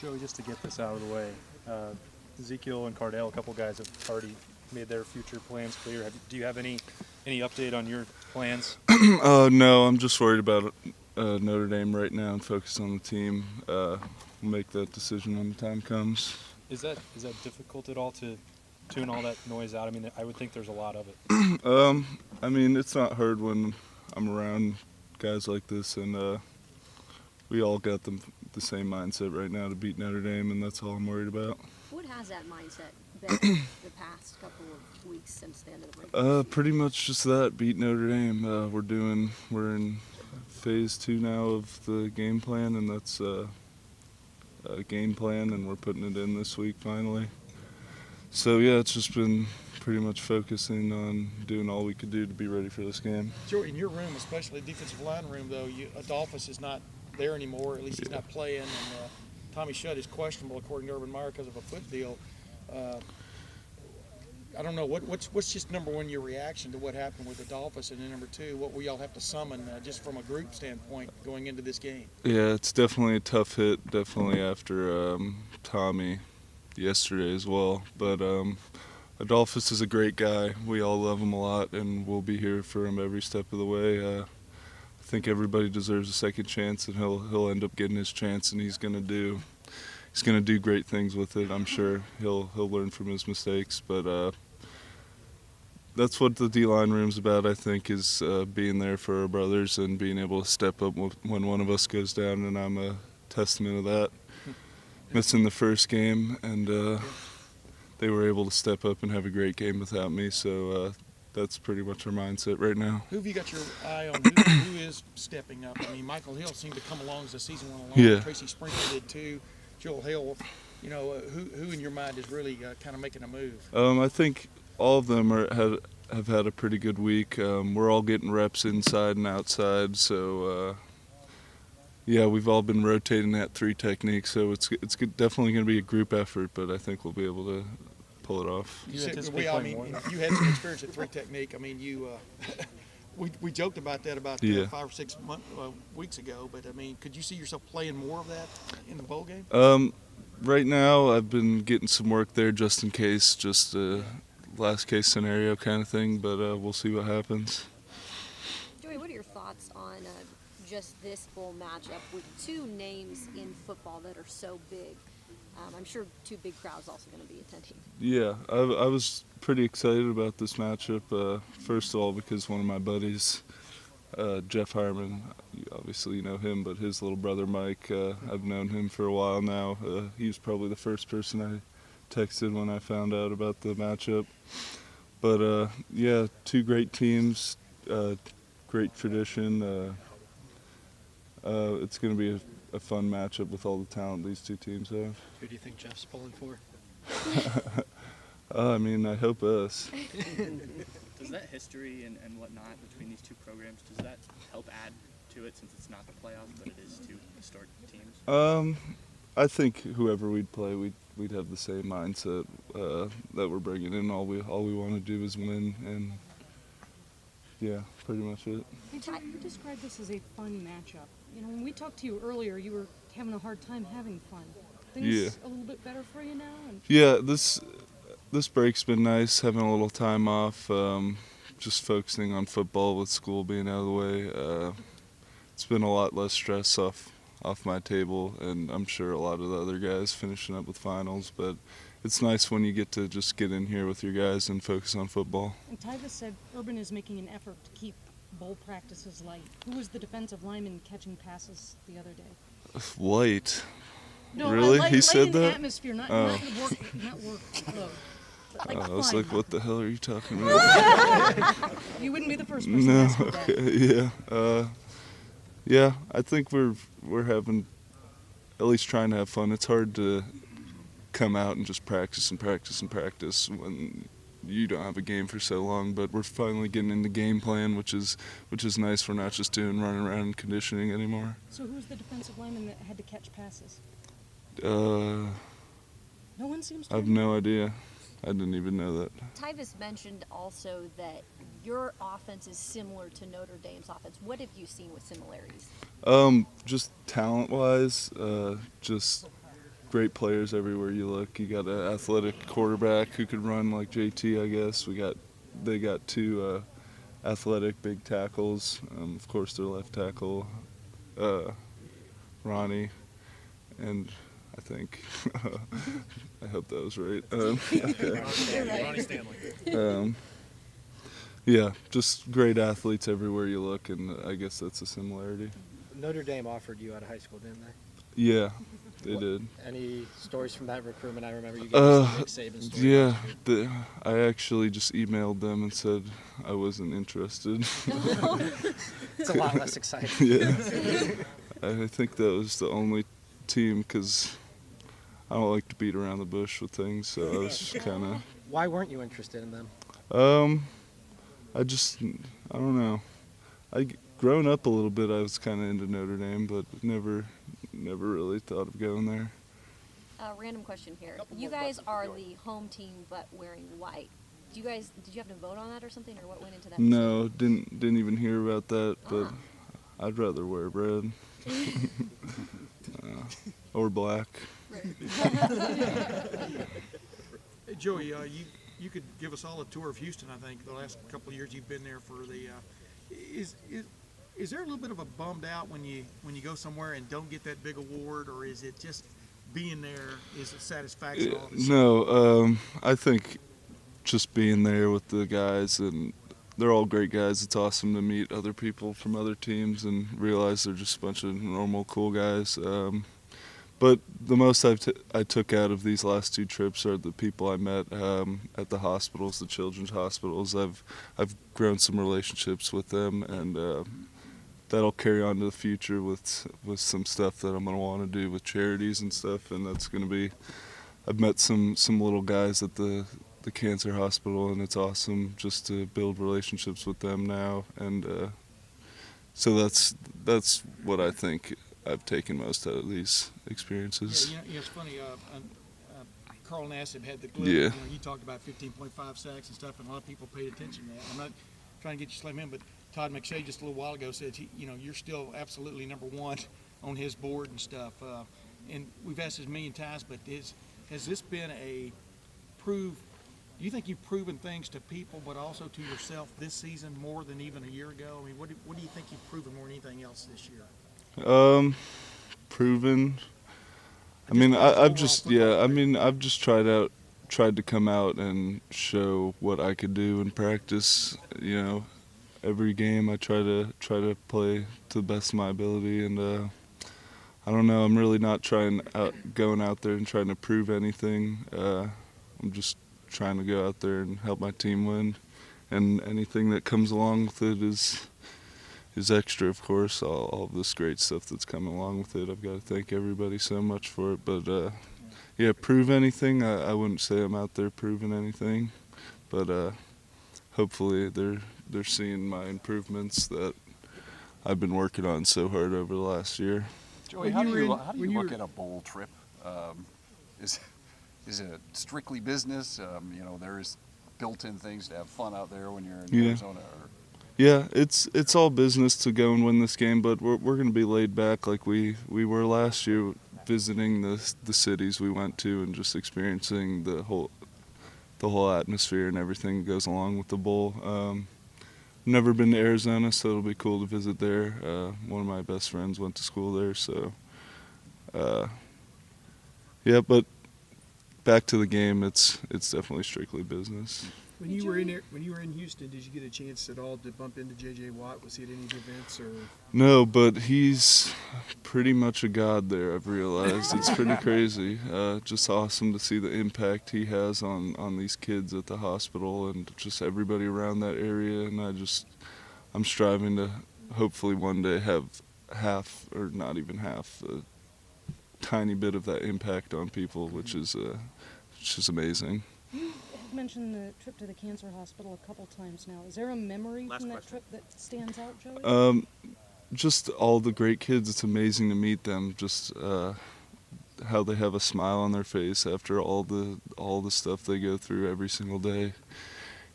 Joey, just to get this out of the way, Ezekiel and Cardell, a couple guys have already made their future plans clear. Do you have any update on your plans? No, I'm just worried about Notre Dame right now and focus on the team. We'll make that decision when the time comes. Is that difficult at all to tune all that noise out? I mean, I would think there's a lot of it. I mean, it's not hard when I'm around guys like this, and we all got the same mindset right now to beat Notre Dame, and that's all I'm worried about. What has that mindset been the past couple of weeks since the end of the break? Pretty much just that, beat Notre Dame. We're in phase 2 now of the game plan, and that's a game plan, and we're putting it in this week finally. So yeah, it's just been pretty much focusing on doing all we could do to be ready for this game. Sure, in your room, especially defensive line room, though, Adolphus is not there anymore. At least he's not playing, and Tommy Shutt is questionable according to Urban Meyer because of a foot deal. I don't know what's just number one your reaction to what happened with Adolphus, and then number two, what we all have to summon just from a group standpoint going into this game. Yeah, it's definitely a tough hit. Definitely after Tommy yesterday as well, but Adolphus is a great guy. We all love him a lot, and we'll be here for him every step of the way. I think everybody deserves a second chance, and he'll end up getting his chance, and he's gonna do great things with it. I'm sure he'll learn from his mistakes, but that's what the D-line room's about. I think is being there for our brothers and being able to step up when one of us goes down, and I'm a testament of that. Missing the first game, and they were able to step up and have a great game without me, so that's pretty much our mindset right now. Who have you got your eye on? Who is stepping up? I mean, Michael Hill seemed to come along as the season went along. Yeah. Tracy Sprinkle did too. Joel Hill. Who in your mind is really kind of making a move? I think all of them have had a pretty good week. We're all getting reps inside and outside, so yeah, we've all been rotating that 3 technique, so it's definitely going to be a group effort, but I think we'll be able to pull it off. You had some experience at 3 technique. I mean, we joked about that 5 or 6 weeks ago, but I mean, could you see yourself playing more of that in the bowl game? Right now, I've been getting some work there just in case, just a last case scenario kind of thing, but we'll see what happens. Joey, what are your thoughts on just this bowl matchup with 2 names in football that are so big? I'm sure 2 big crowds also going to be attending. Yeah, I was pretty excited about this matchup. First of all, because one of my buddies, Jeff Harmon, obviously you know him, but his little brother Mike, I've known him for a while now. He was probably the first person I texted when I found out about the matchup. But yeah, 2 great teams, great tradition. It's going to be a fun matchup with all the talent these 2 teams have. Who do you think Jeff's pulling for? I mean, I hope us. Does that history and whatnot between these 2 programs, does that help add to it since it's not the playoffs, but it is 2 historic teams? I think whoever we'd play, we'd have the same mindset that we're bringing in. All we want to do is win, and yeah, pretty much it. Hey, Joe, you described this as a fun matchup. You know, when we talked to you earlier, you were having a hard time having fun. Things a little bit better for you now? Yeah, this break's been nice, having a little time off, just focusing on football with school being out of the way. It's been a lot less stress off my table, and I'm sure a lot of the other guys finishing up with finals, but it's nice when you get to just get in here with your guys and focus on football. And Tyvis said Urban is making an effort to keep bowl practices light. Who was the defensive lineman catching passes the other day? Light? No, really? Light, he said that? Atmosphere, not work load. Like I was like, what the hell are you talking about? You wouldn't be the first person to ask me that. Yeah. Yeah, I think we're having, at least trying to have fun. It's hard to come out and just practice when you don't have a game for so long, but we're finally getting into game plan, which is nice. We're not just doing running around and conditioning anymore. So who's the defensive lineman that had to catch passes? No one seems to. I have no idea. I didn't even know that. Tyvis mentioned also that your offense is similar to Notre Dame's offense. What have you seen with similarities? Just talent-wise, just great players everywhere you look. You got an athletic quarterback who could run like JT, I guess. They got two athletic big tackles. Of course, their left tackle, Ronnie, and I think I hope that was right. Okay. Ronnie Stanley. Yeah, just great athletes everywhere you look, and I guess that's a similarity. Notre Dame offered you out of high school, didn't they? Yeah, they did. Any stories from that recruitment? I remember you gave us the Nick Saban story. Yeah, I actually just emailed them and said I wasn't interested. It's a lot less exciting. Yeah, I think that was the only team because I don't like to beat around the bush with things, so I was just kind of. Why weren't you interested in them? I don't know. Growing up a little bit, I was kind of into Notre Dame, but never really thought of going there. Random question here. You guys are the home team, but wearing white. Did you have to vote on that or something, or what went into that? No, didn't even hear about that, but I'd rather wear red or black. Hey, Joey, you could give us all a tour of Houston. I think the last couple of years you've been there for the. Is there a little bit of a bummed out when you go somewhere and don't get that big award, or is it just being there is a satisfaction? All of a sudden? No, I think just being there with the guys, and they're all great guys. It's awesome to meet other people from other teams and realize they're just a bunch of normal, cool guys. But the most I took out of these last two trips are the people I met at the hospitals, the children's hospitals. I've grown some relationships with them, and that'll carry on to the future with some stuff that I'm gonna want to do with charities and stuff. And that's gonna be. I've met some little guys at the cancer hospital, and it's awesome just to build relationships with them now. And so that's what I think I've taken most out of these experiences. Yeah, it's funny. Carl Nassib had the clip. Yeah. You know, he talked about 15.5 sacks and stuff, and a lot of people paid attention to that. I'm not trying to get you to slam in, but Todd McShay just a little while ago said, you're still absolutely number one on his board and stuff. And we've asked this a million times, but has this been a prove? Do you think you've proven things to people, but also to yourself this season more than even a year ago? I mean, what do you think you've proven more than anything else this year? Proven. I mean, I've just tried to come out and show what I could do in practice. You know, every game I try to play to the best of my ability, and I don't know. I'm really not going out there and trying to prove anything. I'm just trying to go out there and help my team win, and anything that comes along with it is extra, of course. All of this great stuff that's coming along with it. I've got to thank everybody so much for it. But yeah, prove anything. I wouldn't say I'm out there proving anything, but hopefully they're seeing my improvements that I've been working on so hard over the last year. Joey, how do you look at a bowl trip? Is it strictly business? There's built-in things to have fun out there when you're in Arizona. Yeah, it's all business to go and win this game, but we're going to be laid back like we were last year, visiting the cities we went to and just experiencing the whole atmosphere and everything that goes along with the bowl. Never been to Arizona, so it'll be cool to visit there. One of my best friends went to school there, so yeah. But back to the game, it's definitely strictly business. When you were in Houston, did you get a chance at all to bump into J.J. Watt? Was he at any of the events or? No, but he's pretty much a god there. I've realized it's pretty crazy. Just awesome to see the impact he has on these kids at the hospital and just everybody around that area. And I'm striving to hopefully one day have half, or not even half, a tiny bit of that impact on people, which is amazing. You mentioned the trip to the cancer hospital a couple times now. Is there a memory from that trip that stands out, Joey? Just all the great kids. It's amazing to meet them. Just how they have a smile on their face after all the stuff they go through every single day,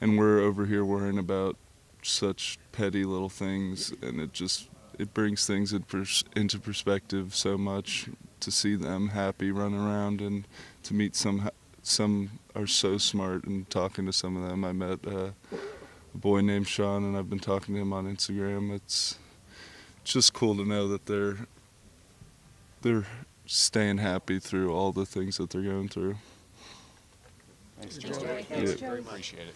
and we're over here worrying about such petty little things, and it brings things into perspective so much to see them happy running around and to meet some are so smart, and talking to some of them. I met a boy named Sean, and I've been talking to him on Instagram. It's just cool to know that they're staying happy through all the things that they're going through. Thanks, Thanks, Joey. Joey. Thanks, Yeah. Joey. Appreciate it.